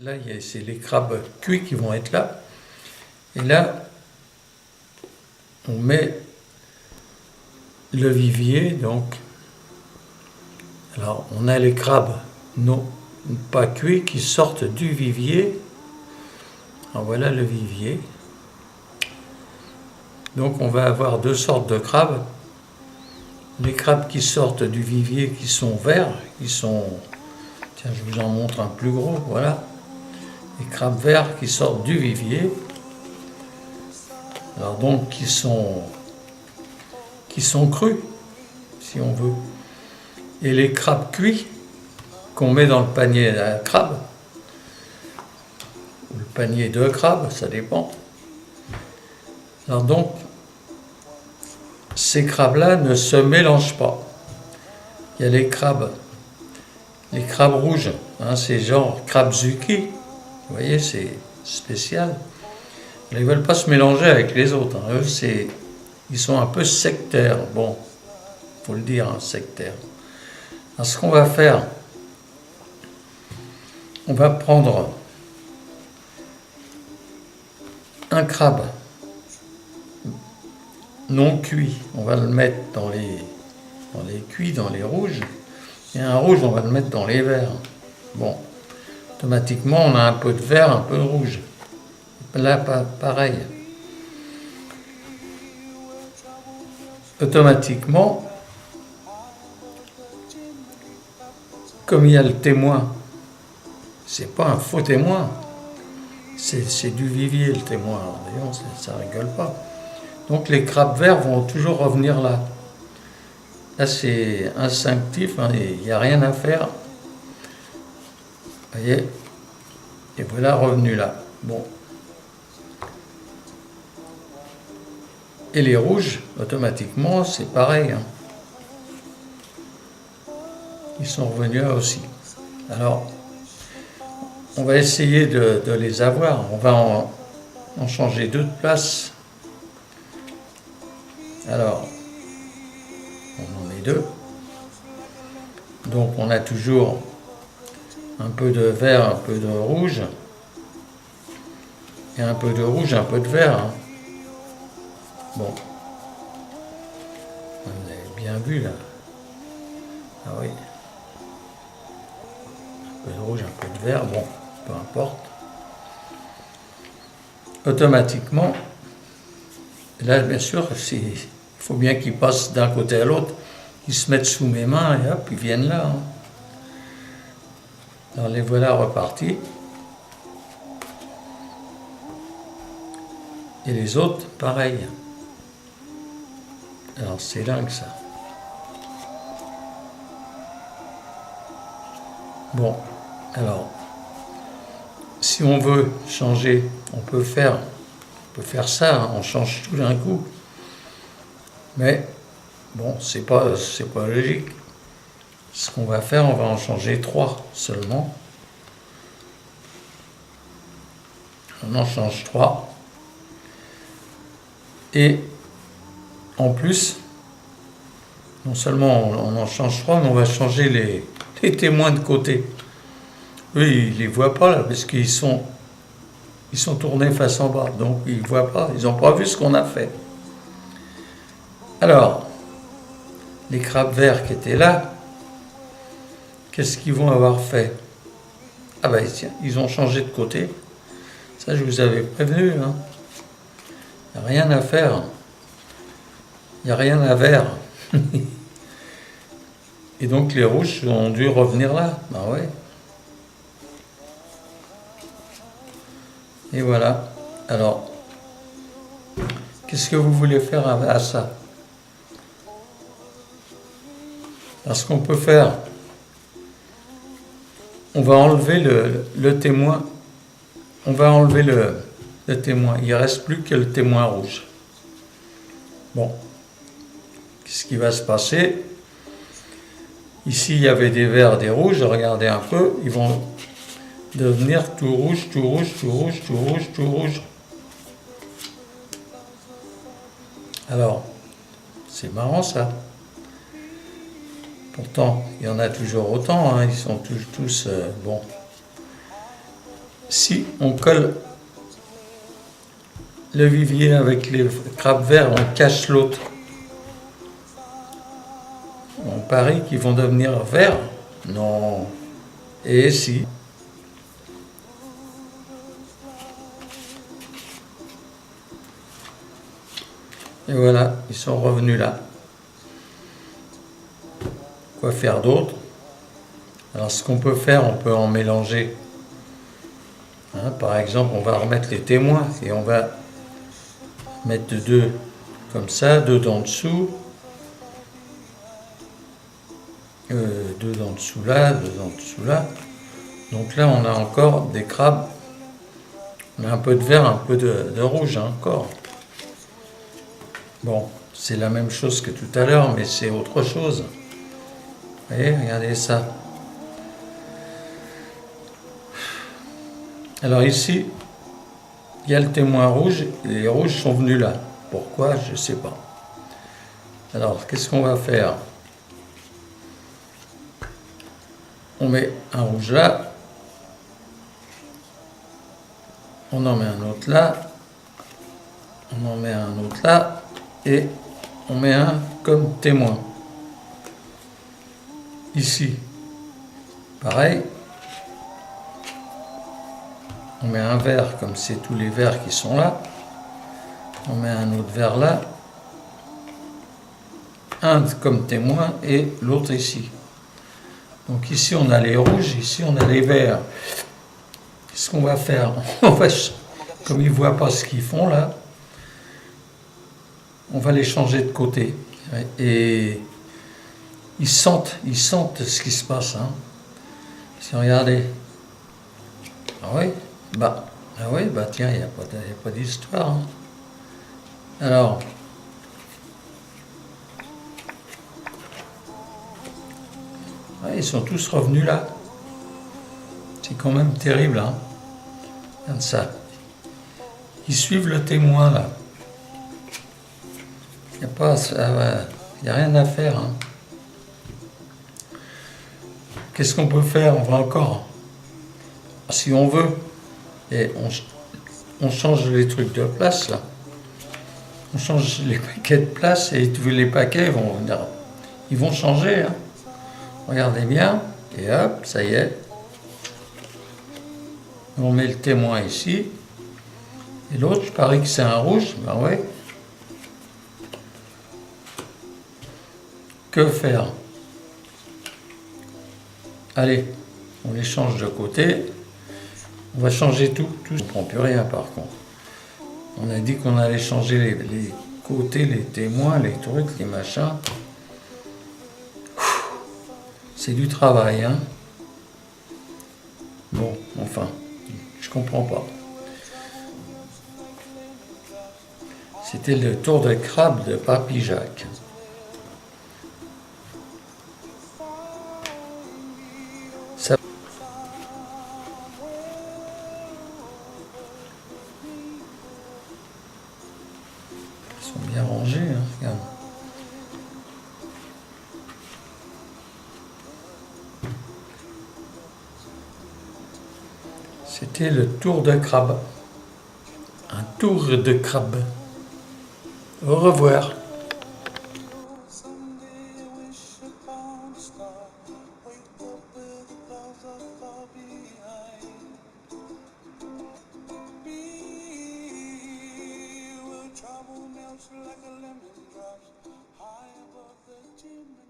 Là, c'est les crabes cuits qui vont être là. Et là, on met le vivier, donc. Alors, on a les crabes non pas cuits qui sortent du vivier. Alors voilà le vivier. Donc on va avoir deux sortes de crabes. Les crabes qui sortent du vivier qui sont verts, qui sont... Tiens, je vous en montre un plus gros, voilà. Les crabes verts qui sortent du vivier. Alors donc qui sont crus, si on veut. Et les crabes cuits qu'on met dans le panier à crabes, ou le panier de crabes, ça dépend. Alors donc, ces crabes-là ne se mélangent pas. Il y a les crabes rouges, hein, c'est genre crabezuki, vous voyez, c'est spécial. Ils ne veulent pas se mélanger avec les autres, hein. Eux, ils sont un peu sectaires, bon, faut le dire, hein, sectaires. Alors ce qu'on va faire, on va prendre un crabe non cuit, on va le mettre dans les cuits, dans les rouges, et un rouge, on va le mettre dans les verts. Bon, automatiquement, on a un peu de vert, un peu de rouge. Là, pareil. Automatiquement, comme il y a le témoin, c'est pas un faux témoin, c'est du vivier le témoin. Alors, voyons, ça rigole pas. Donc les crabes verts vont toujours revenir là. Là, c'est instinctif, hein, il n'y a rien à faire. Vous voyez? Et voilà revenu là. Bon. Et les rouges, automatiquement, c'est pareil, hein. Ils sont revenus là aussi. Alors, on va essayer de les avoir. On va en changer deux de place. Alors, on en met deux. Donc, on a toujours un peu de vert, un peu de rouge. Et un peu de rouge, un peu de vert, hein. Bon. Vous avez bien vu, là. Ah oui. Un peu de rouge, un peu de vert, bon, peu importe. Automatiquement, là, bien sûr, il faut bien qu'ils passent d'un côté à l'autre, qu'ils se mettent sous mes mains et hop, ils viennent là, hein. Alors les voilà repartis. Et les autres, pareil. Alors c'est dingue ça. Bon, alors, si on veut changer, on peut faire ça, hein, on change tout d'un coup. Mais bon, c'est pas logique. Ce qu'on va faire, on va en changer 3 seulement. On en change 3. Et en plus, non seulement on en change 3, mais on va changer les témoins de côté. Eux, ils ne les voient pas là, parce qu'ils sont tournés face en bas. Donc ils ne voient pas, ils n'ont pas vu ce qu'on a fait. Alors, les crabes verts qui étaient là, qu'est-ce qu'ils vont avoir fait? Ah ben tiens, ils ont changé de côté. Ça, je vous avais prévenu, hein. Il n'y a rien à faire. Il n'y a rien à faire. Et donc les rouges ont dû revenir là. Ben ouais. Et voilà. Alors, qu'est-ce que vous voulez faire à ça? Parce qu'on peut faire, on va enlever le témoin. On va enlever le témoin. Il ne reste plus que le témoin rouge. Bon. Qu'est-ce qui va se passer? Ici, il y avait des verts, des rouges. Regardez un peu. Ils vont devenir tout rouge, tout rouge, tout rouge, tout rouge, tout rouge. Alors, c'est marrant ça. Pourtant, il y en a toujours autant, hein. Ils sont tous bon. si on colle le vivier avec les crabes verts, on cache l'autre. On parie qu'ils vont devenir verts? Non. Et si? Et voilà, ils sont revenus là. Quoi faire d'autre? Alors ce qu'on peut faire, on peut en mélanger. Hein, par exemple, on va remettre les témoins et on va mettre deux comme ça, deux d'en dessous. Deux d'en dessous là, deux d'en dessous là. Donc là, on a encore des crabes. On a un peu de vert, un peu de rouge hein, encore. Bon, c'est la même chose que tout à l'heure, mais c'est autre chose. Vous voyez, regardez ça. Alors ici, il y a le témoin rouge, et les rouges sont venus là. Pourquoi? Je ne sais pas. Alors, qu'est-ce qu'on va faire? On met un rouge là, on en met un autre là, on en met un autre là, et on met un comme témoin. Ici, pareil, on met un vert comme c'est tous les verts qui sont là, on met un autre vert là, un comme témoin et l'autre ici. Donc ici on a les rouges, ici on a les verts. Qu'est-ce qu'on va faire? On va, comme ils ne voient pas ce qu'ils font là, on va les changer de côté. Et ils sentent ce qui se passe. Hein. Si regardez. Ah oui, bah tiens, il n'y a pas d'histoire. Hein. Alors, ouais, ils sont tous revenus là. C'est quand même terrible. Hein. Regarde ça. Ils suivent le témoin là. Il n'y a rien à faire. Hein. Qu'est-ce qu'on peut faire? On va encore, si on veut, et on change les trucs de place là. On change les paquets de place et les paquets ils vont changer. Hein. Regardez bien, et hop, ça y est. On met le témoin ici. Et l'autre, je parie que c'est un rouge. Ben ouais. Que faire? Allez, on les change de côté. On va changer tout. On ne prend plus rien par contre. On a dit qu'on allait changer les côtés, les témoins, les trucs, les machins. C'est du travail, hein. Bon, enfin, je comprends pas. C'était le tour de crabe de Papy Jacques. Ça... Ils sont bien rangés, hein, regarde. C'était le tour de crabe. Un tour de crabe. Au revoir. Trouble melts like a lemon drops high above the chimney.